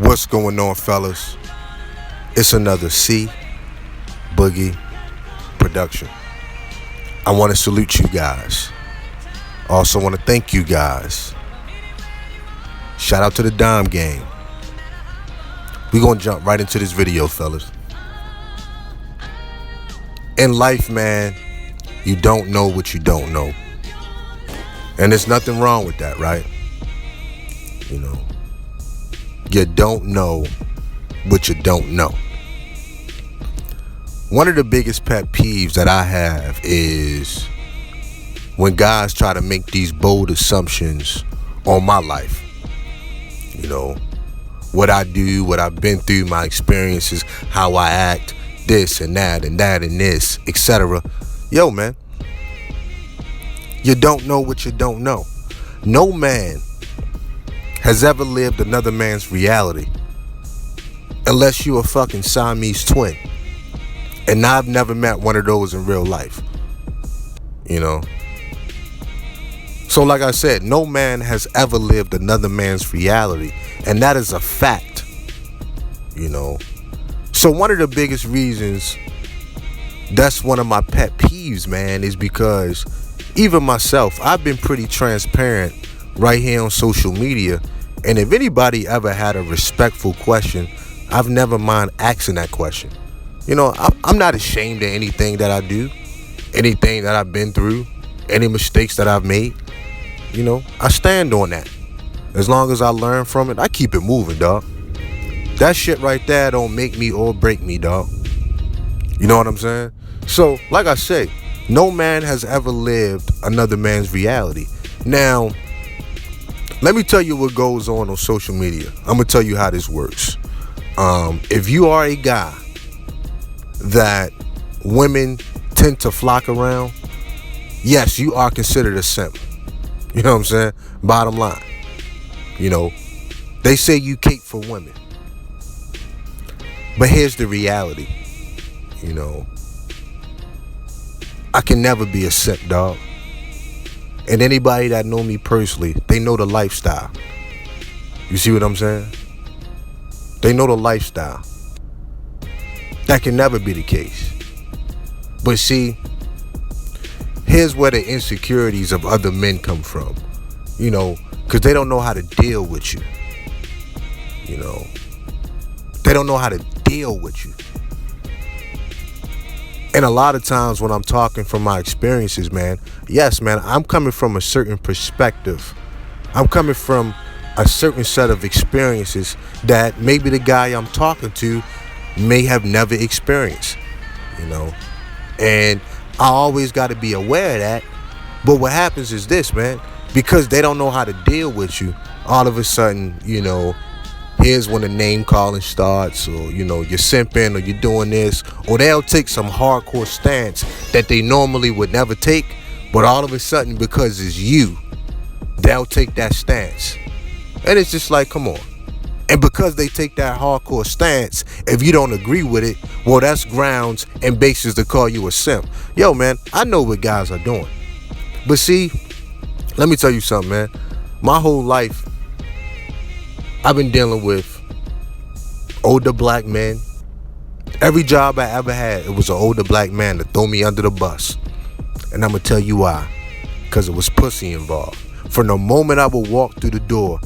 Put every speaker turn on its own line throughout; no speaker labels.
What's going on, fellas? It's another Boogie production. I want to salute you guys. I also want to thank you guys. Shout out to the Dime Gang. We're going to jump right into this video, fellas. In life, man, you don't know what you don't know. And there's nothing wrong with that, right? You know, you don't know what you don't know. One of the biggest pet peeves that I have is when guys try to make these bold assumptions on my life. You know, what I do, what I've been through, my experiences, how I act, this and that and that and this, etc. Yo, man, you don't know what you don't know. No man has ever lived another man's reality unless you a fucking Siamese twin. And I've never met one of those in real life. You know? So like I said, no man has ever lived another man's reality. And that is a fact. You know? So one of the biggest reasons that's one of my pet peeves, man, is because even myself, I've been pretty transparent right here on social media. And if anybody ever had a respectful question, I've never mind asking that question. You know, I'm not ashamed of anything that I do, anything that I've been through, any mistakes that I've made. You know, I stand on that. As long as I learn from it, I keep it moving, dog. That shit right there don't make me or break me, dog. You know what I'm saying? So, like I said, no man has ever lived another man's reality. Now, let me tell you what goes on social media. I'm going to tell you how this works. If you are a guy that women tend to flock around, yes, you are considered a simp. You know what I'm saying? Bottom line. You know, they say you cape for women. But here's the reality. You know, I can never be a simp, dog. And anybody that know me personally, they know the lifestyle. You see what I'm saying? They know the lifestyle. That can never be the case. But see, here's where the insecurities of other men come from. You know, because they don't know how to deal with you. You know, they don't know how to deal with you. And a lot of times when I'm talking from my experiences, man, yes, man, I'm coming from a certain perspective. I'm coming from a certain set of experiences that maybe the guy I'm talking to may have never experienced, you know. And I always got to be aware of that. But what happens is this, man, because they don't know how to deal with you, all of a sudden, you know, here's when the name calling starts, or, you know, you're simping, or you're doing this, or they'll take some hardcore stance that they normally would never take, but all of a sudden, because it's you, they'll take that stance. And it's just like, come on. And because they take that hardcore stance, if you don't agree with it, well, that's grounds and basis to call you a simp. Yo, man, I know what guys are doing. But see, let me tell you something, man. My whole life, I've been dealing with older black men. Every job I ever had, it was an older black man to throw me under the bus. And I'm going to tell you why. Because it was pussy involved. From the moment I would walk through the door,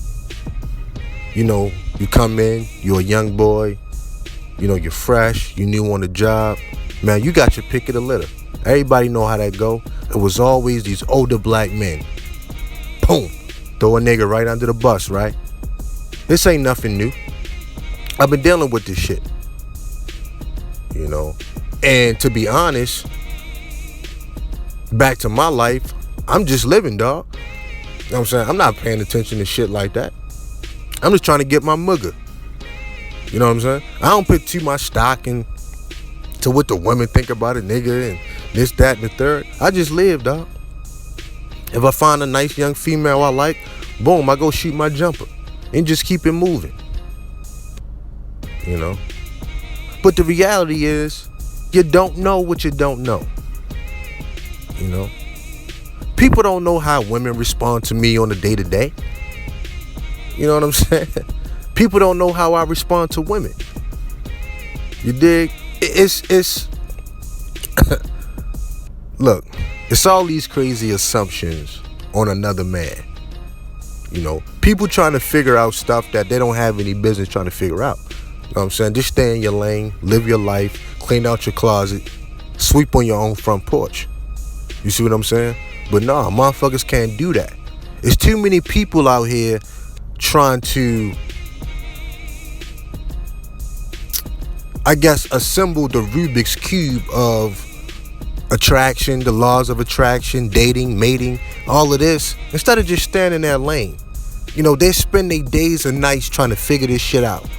you know, you come in, you're a young boy, you know, you're fresh, you new on the job. Man, you got your pick of the litter. Everybody know how that go. It was always these older black men. Boom. Throw a nigga right under the bus, right? This ain't nothing new. I've been dealing with this shit. You know? And to be honest, back to my life, I'm just living, dog. You know what I'm saying? I'm not paying attention to shit like that. I'm just trying to get my mugger. You know what I'm saying? I don't put too much stock into what the women think about a nigga and this, that, and the third. I just live, dog. If I find a nice young female I like, boom, I go shoot my jumper and just keep it moving. You know? But the reality is, you don't know what you don't know. You know? People don't know how women respond to me on a day-to-day. You know what I'm saying? People don't know how I respond to women. You dig? It's look, it's all these crazy assumptions on another man. You know, people trying to figure out stuff that they don't have any business trying to figure out. You know what I'm saying? Just stay in your lane, live your life, clean out your closet, sweep on your own front porch. You see what I'm saying? But nah, motherfuckers can't do that. There's too many people out here trying to, I guess, assemble the Rubik's Cube of attraction, the laws of attraction, dating, mating, all of this, instead of just staying in their lane. You know, they spend their days and nights trying to figure this shit out.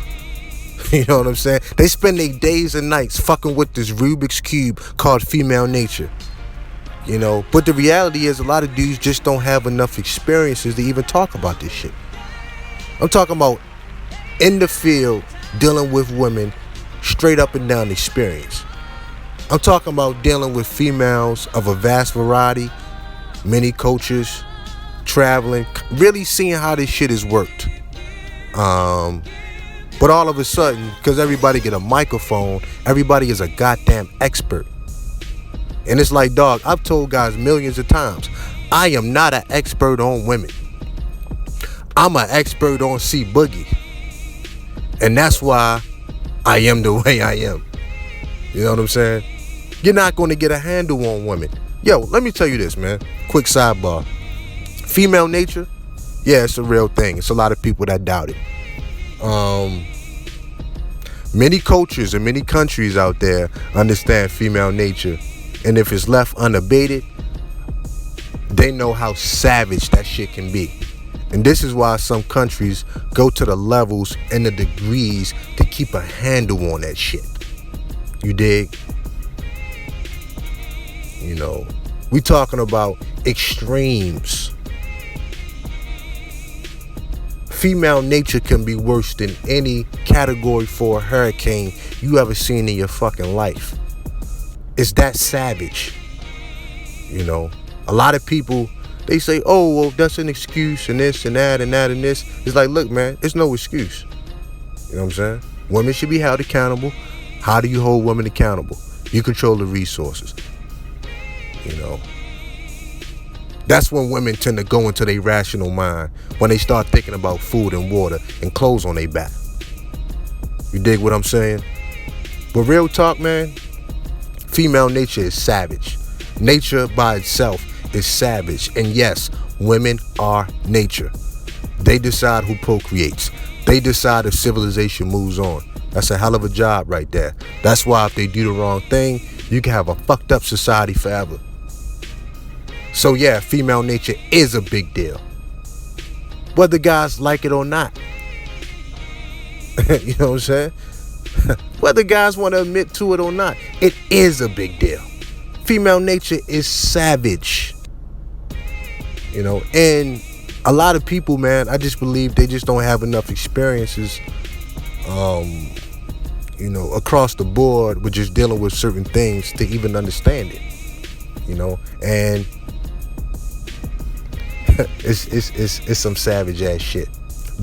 You know what I'm saying? They spend their days and nights fucking with this Rubik's Cube called female nature. You know, but the reality is a lot of dudes just don't have enough experiences to even talk about this shit. I'm talking about in the field, dealing with women, straight up and down experience. I'm talking about dealing with females of a vast variety, many cultures, traveling, really seeing how this shit is worked. But all of a sudden, because everybody get a microphone, everybody is a goddamn expert. And it's like, dog, I've told guys millions of times, I am not an expert on women. I'm an expert on Boogie. And that's why I am the way I am. You know what I'm saying? You're not going to get a handle on women. Yo, let me tell you this, man. Quick sidebar. Female nature, yeah, it's a real thing. It's a lot of people that doubt it. Many cultures and many countries out there understand female nature. And if it's left unabated, they know how savage that shit can be. And this is why some countries go to the levels and the degrees to keep a handle on that shit. You dig? You know, we talking about extremes. Female nature can be worse than any category 4 hurricane you ever seen in your fucking life. It's that savage. You know, a lot of people, they say, oh, well, that's an excuse and this and that and that and this. It's like, look, man, it's no excuse. You know what I'm saying? Women should be held accountable. How do you hold women accountable? You control the resources. You know, that's when women tend to go into their rational mind, when they start thinking about food and water and clothes on their back. You dig what I'm saying? But real talk, man, female nature is savage. Nature by itself is savage. And yes, women are nature. They decide who procreates. They decide if civilization moves on. That's a hell of a job right there. That's why if they do the wrong thing, you can have a fucked up society forever. So yeah, female nature is a big deal. Whether guys like it or not. You know what I'm saying? Whether guys want to admit to it or not, it is a big deal. Female nature is savage. You know, and a lot of people, man, I just believe they just don't have enough experiences, you know, across the board with just dealing with certain things to even understand it. You know, and it's some savage ass shit.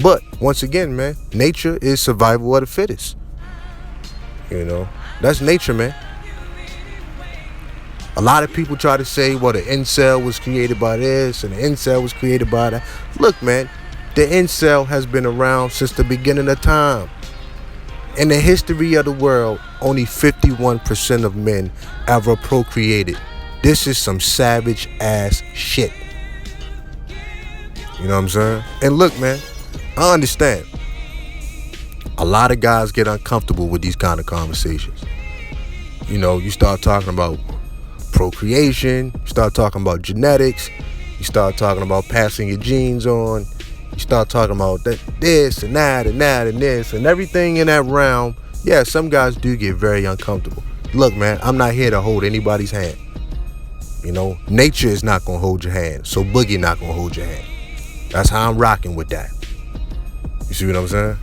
But once again, man, nature is survival of the fittest. You know, that's nature, man. A lot of people try to say, well, the incel was created by this and the incel was created by that. Look, man, the incel has been around since the beginning of time. In the history of the world, only 51% of men ever procreated. This is some savage ass shit. You know what I'm saying? And look, man, I understand. A lot of guys get uncomfortable with these kind of conversations. You know, you start talking about procreation, you start talking about genetics, you start talking about passing your genes on, you start talking about this and that and that and this and everything in that realm. Yeah, some guys do get very uncomfortable. Look, man, I'm not here to hold anybody's hand. You know, nature is not gonna hold your hand, so Boogie not gonna hold your hand. That's how I'm rocking with that. You see what I'm saying?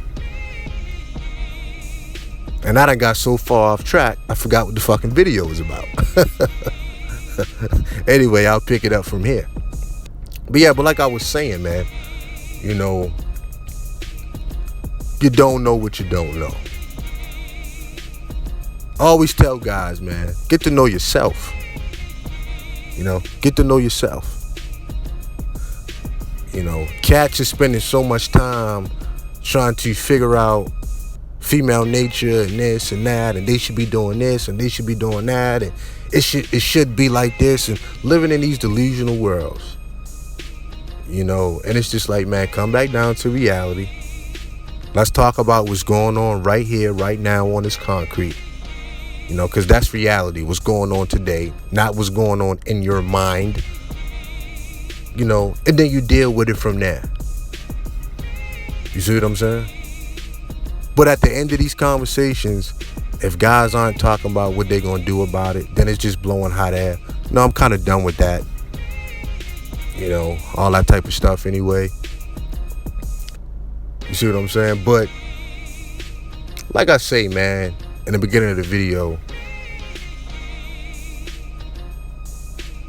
And I done got so far off track, I forgot what the fucking video was about. Anyway, I'll pick it up from here. But yeah, but like I was saying, man, you know, You don't know what you don't know. I always tell guys, man, get to know yourself. Get to know yourself. Cats are spending so much time trying to figure out female nature and this and that, and they should be doing this and they should be doing that, and it should be like this, and living in these delusional worlds. And it's just like, man, come back down to reality. Let's talk about what's going on right here, right now on this concrete. Because that's reality, what's going on today, not what's going on in your mind. And then you deal with it from there. You see what I'm saying? But at the end of these conversations, if guys aren't talking about what they're going to do about it, then it's just blowing hot air. No, I'm kind of done with that. All that type of stuff anyway. You see what I'm saying? But like I say, man, in the beginning of the video,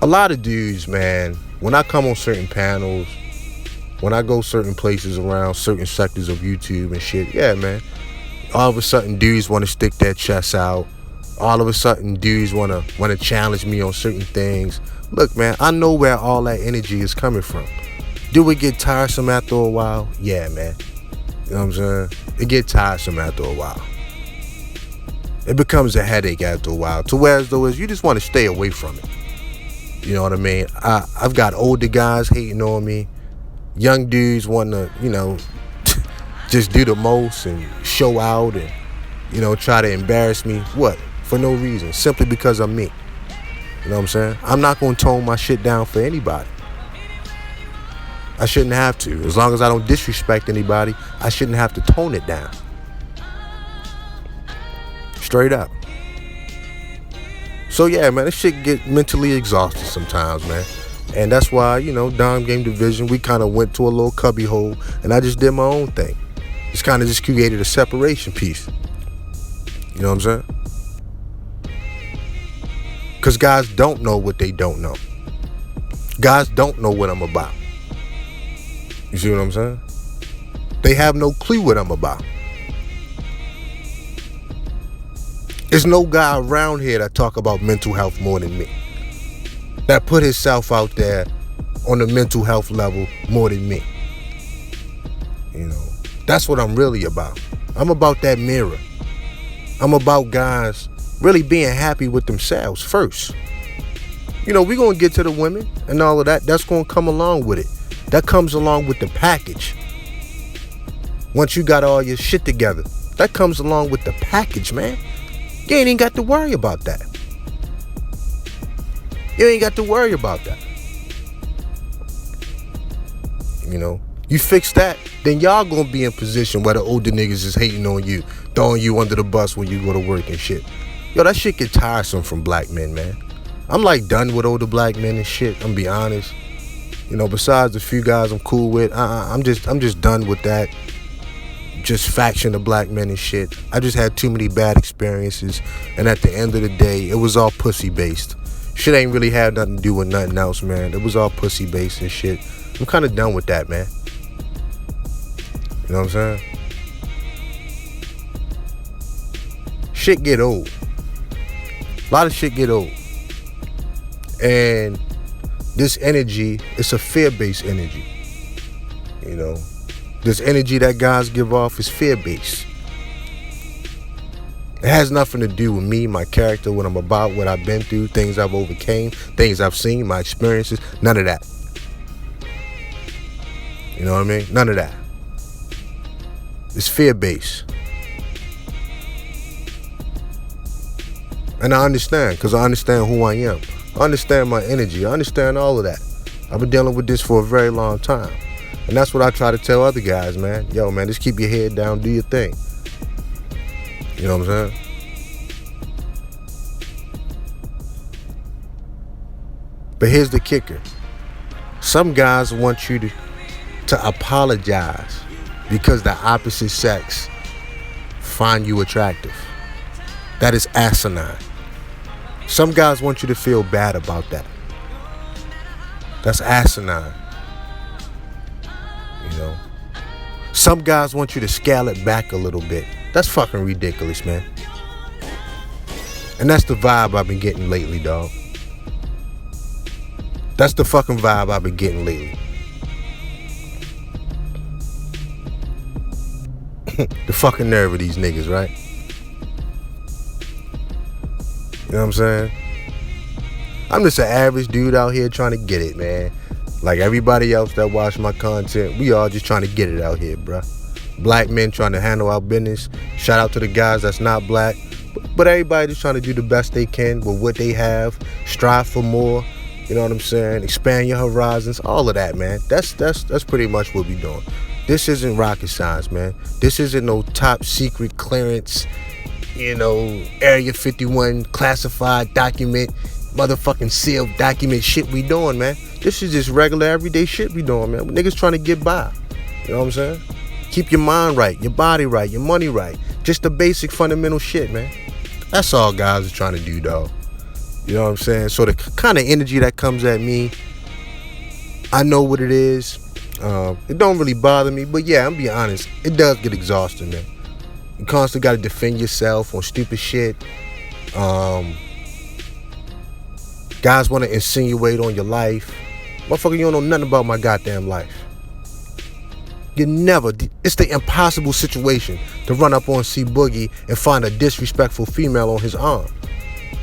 a lot of dudes, man, when I come on certain panels, when I go certain places around certain sectors of YouTube and shit, yeah, man, all of a sudden dudes want to stick their chests out. All of a sudden dudes want to challenge me on certain things. Look, man, I know where all that energy is coming from. Do it get tiresome after a while? Yeah, man. You know what I'm saying? It gets tiresome after a while. It becomes a headache after a while. To where as though you just want to stay away from it. You know what I mean? I've got older guys hating on me. Young dudes want to, just do the most and show out and, try to embarrass me. What? For no reason. Simply because I'm me. You know what I'm saying? I'm not going to tone my shit down for anybody. I shouldn't have to. As long as I don't disrespect anybody, I shouldn't have to tone it down. Straight up. So yeah, man, this shit get mentally exhausted sometimes, man. And that's why, Dom Game Division, we kind of went to a little cubby hole, and I just did my own thing. Just kind of just created a separation piece. You know what I'm saying? Because guys don't know what they don't know. Guys don't know what I'm about. You see what I'm saying? They have no clue what I'm about. There's no guy around here that talk about mental health more than me. That put himself out there on the mental health level more than me. That's what I'm really about. I'm about that mirror. I'm about guys really being happy with themselves first. We're going to get to the women and all of that. That's going to come along with it. That comes along with the package. Once you got all your shit together, that comes along with the package, man. You ain't even got to worry about that. You ain't got to worry about that. You fix that, then y'all gonna be in position where the older niggas is hating on you, throwing you under the bus when you go to work and shit. Yo, that shit get tiresome from black men, man. I'm like done with older black men and shit, I'm gonna be honest. Besides the few guys I'm cool with, I'm just done with that. Just faction of black men and shit. I just had too many bad experiences, and at the end of the day, it was all pussy based. Shit ain't really had nothing to do with nothing else, man. It was all pussy based and shit. I'm kind of done with that, man. You know what I'm saying? Shit get old. A lot of shit get old. And this energy, it's a fear-based energy. This energy that guys give off is fear-based. It has nothing to do with me, my character, what I'm about, what I've been through, things I've overcame, things I've seen, my experiences. None of that. You know what I mean? None of that. It's fear-based. And I understand, because I understand who I am. I understand my energy. I understand all of that. I've been dealing with this for a very long time. And that's what I try to tell other guys, man. Yo, man, just keep your head down, do your thing. You know what I'm saying? But here's the kicker. Some guys want you to apologize because the opposite sex find you attractive. That is asinine. Some guys want you to feel bad about that. That's asinine. Some guys want you to scale it back a little bit. That's fucking ridiculous, man. And that's the vibe I've been getting lately, dog. That's the fucking vibe I've been getting lately. The fucking nerve of these niggas, right? You know what I'm saying? I'm just an average dude out here trying to get it, man. Like everybody else that watch my content, we all just trying to get it out here, bruh. Black men trying to handle our business. Shout out to the guys that's not black. But everybody just trying to do the best they can with what they have. Strive for more. You know what I'm saying? Expand your horizons. All of that, man. That's pretty much what we doing. This isn't rocket science, man. This isn't no top secret clearance, Area 51 classified document, motherfucking sealed document shit we doing, man. This is just regular everyday shit we doing, man. Niggas trying to get by. You know what I'm saying? Keep your mind right, your body right, your money right. Just the basic fundamental shit, man. That's all guys are trying to do, dog. You know what I'm saying? So the kind of energy that comes at me, I know what it is. It don't really bother me, but yeah, I'm being honest, it does get exhausting, man. You constantly got to defend yourself on stupid shit. Guys want to insinuate on your life. Motherfucker, you don't know nothing about my goddamn life. It's the impossible situation to run up on C Boogie and find a disrespectful female on his arm.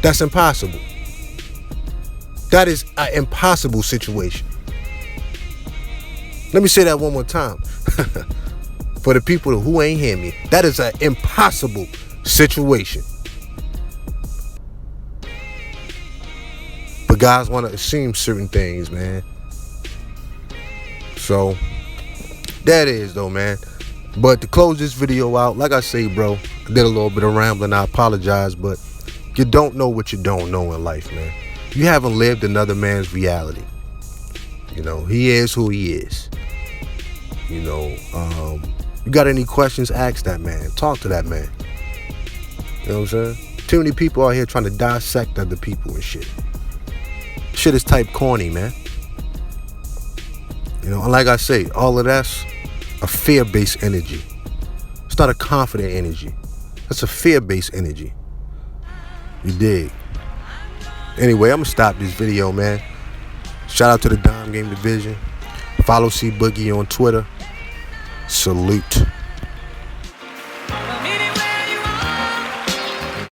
That's impossible. That is an impossible situation. Let me say that one more time. For the people who ain't hear me, that is an impossible situation. But guys want to assume certain things, man. So, that is though, man. But to close this video out, like I say, bro, I did a little bit of rambling. I apologize, but you don't know what you don't know in life, man. You haven't lived another man's reality. He is who he is. You got any questions, ask that man. Talk to that man. You know what I'm saying? Too many people out here trying to dissect other people and shit. Shit is type corny, man. And like I say, all of that's a fear-based energy. It's not a confident energy. That's a fear-based energy. You dig? Anyway, I'm gonna stop this video, man. Shout out to the Dime Game Division. Follow C Boogie on Twitter. Salute.